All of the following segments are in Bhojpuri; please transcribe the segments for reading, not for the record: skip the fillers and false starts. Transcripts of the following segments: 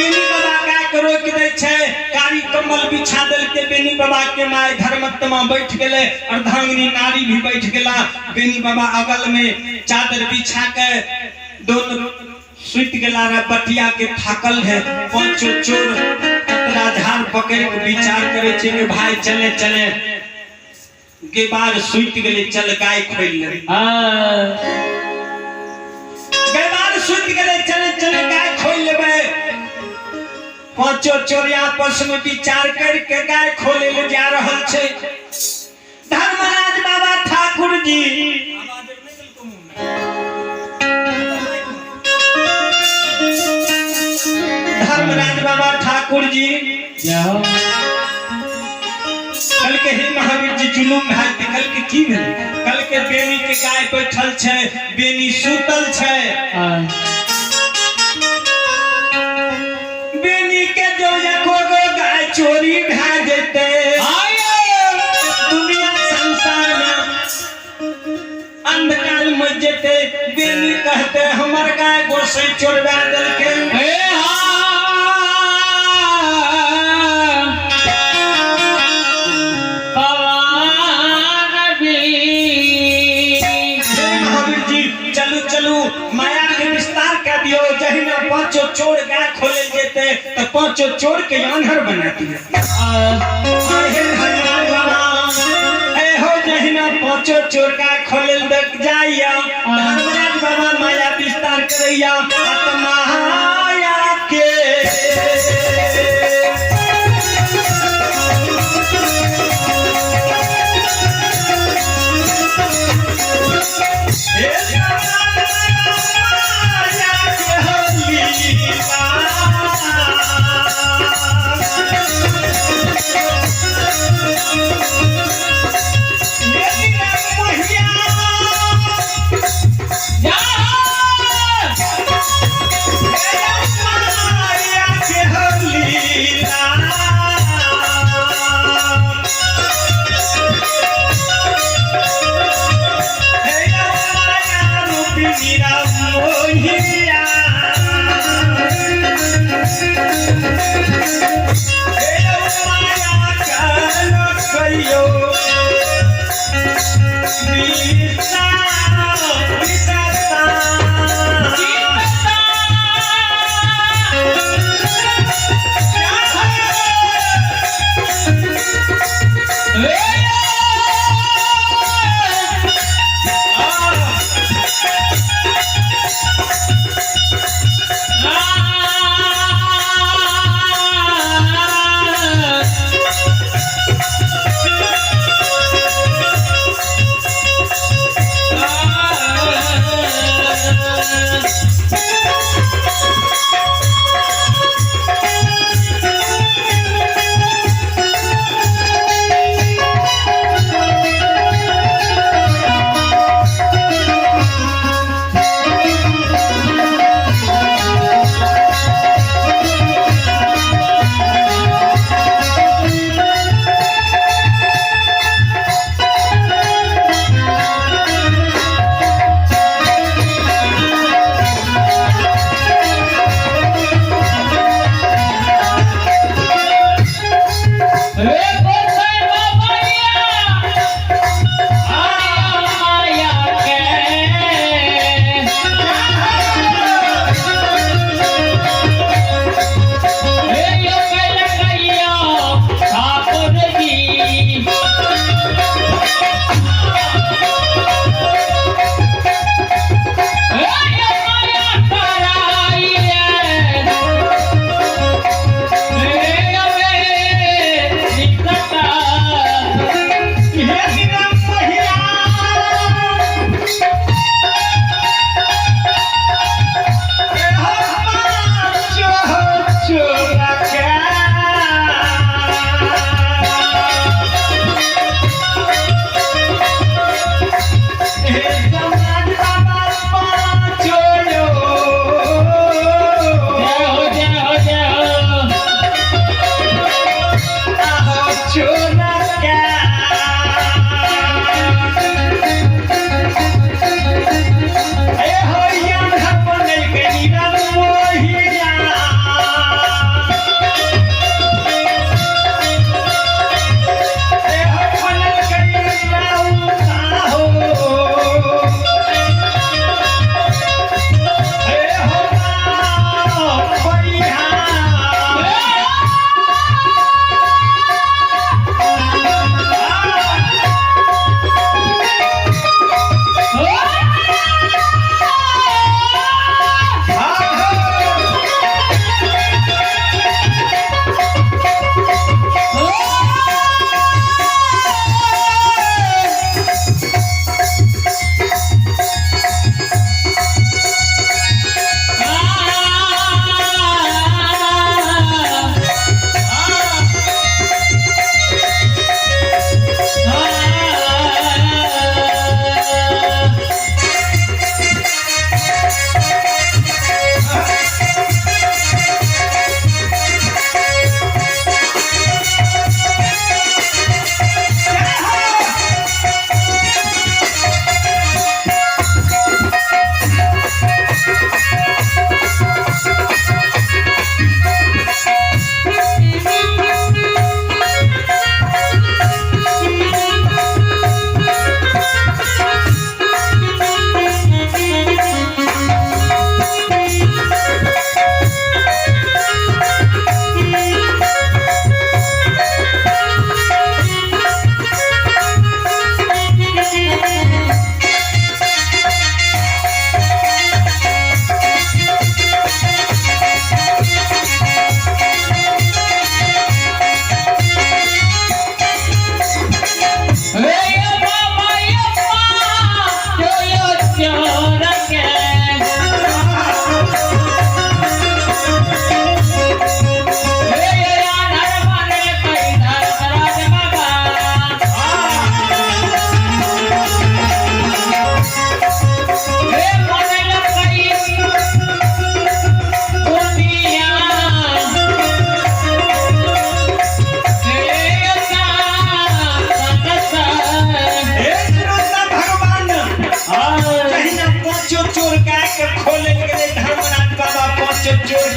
बेनी बाबा गाय के रोक दे छे कारी कम्बल बिछा देल के बेनी बाबा के माय धर्मत्मा बैठ गेले अर्धांगिनी नारी भी बैठ गेला बेनी बाबा अगल में चादर बिछा के दोनों सुत गेला रे बटिया के थाकल है पांचो चोर राजहार पकड़ के विचार करे छे कि भाई चले चले के बार सुत गेले चल गाय खोल ले के बार सुत गेले चले चले गाय खोल लेबे पांचो चोर आपस में विचार करके गाय खोले ले जा रहल छे धर्मराज बाबा ठाकुर जी धर्मराज बाबा ठाकुर जी कल के ही महावीर जी जुलूम है कल के की भेल कल के बेनी के गाय बैठल छे बेनी सुतल छे बेनी के जो एको गो गाय चोरी भा जेते दुनिया संसार में अंधकार में जेते बेनी कहते हमर गाय गोसे चोरवा देल के माया के विस्तार कर दियो जहिना पांचों चोर गाय खोले जेते तो पांचों चोर के आंधर बना दिया हे भगवान बाबा ए हो जहिना पांचों चोर गाय खोले देख जाइया धर्मराज बाबा माया विस्तार करैया आत्माया के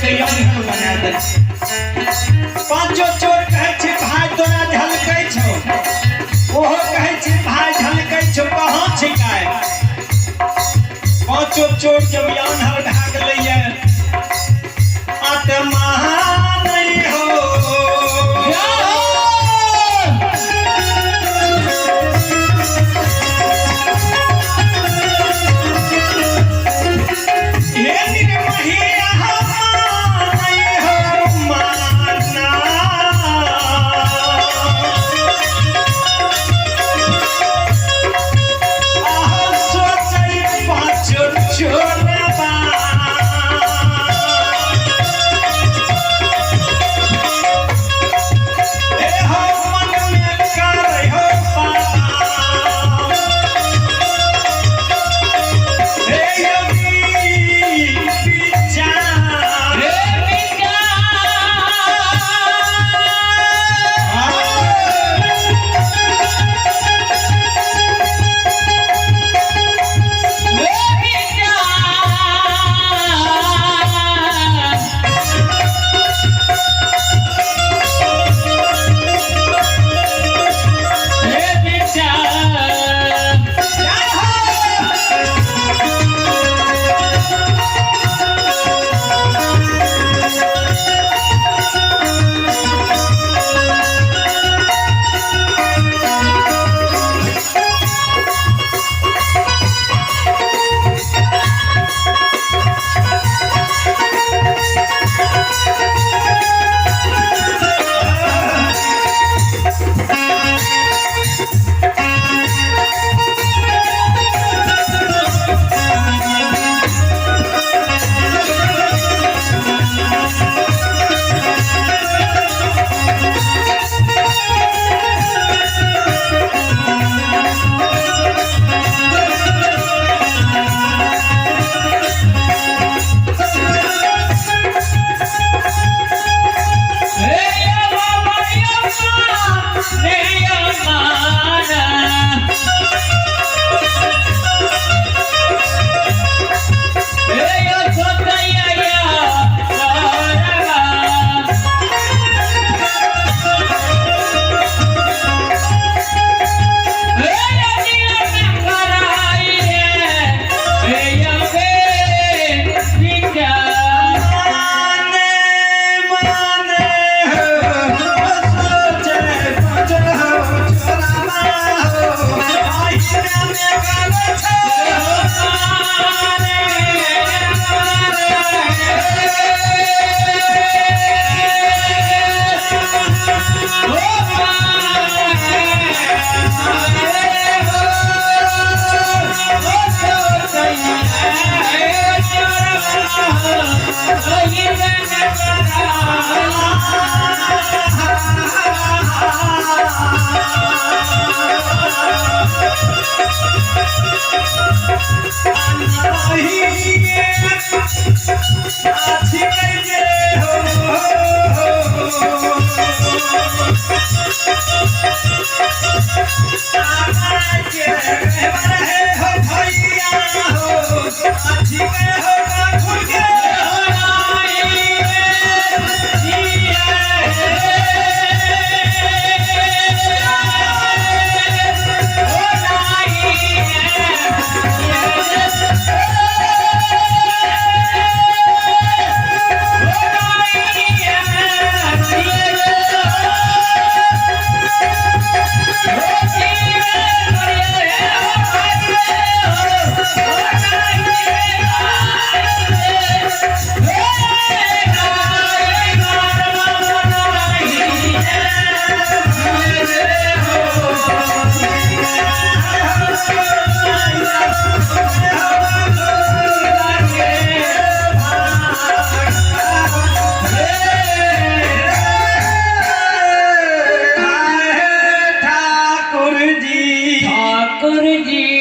गैया को बना दे पांचो चोर कहै छै भाई तोरा झलकै छौ ओहो कहै छै भाई झलकै छौ कहां छै काय पांचो चोर जब यानहर भाग लैया आत्मा नहीं हो ठाकुर जी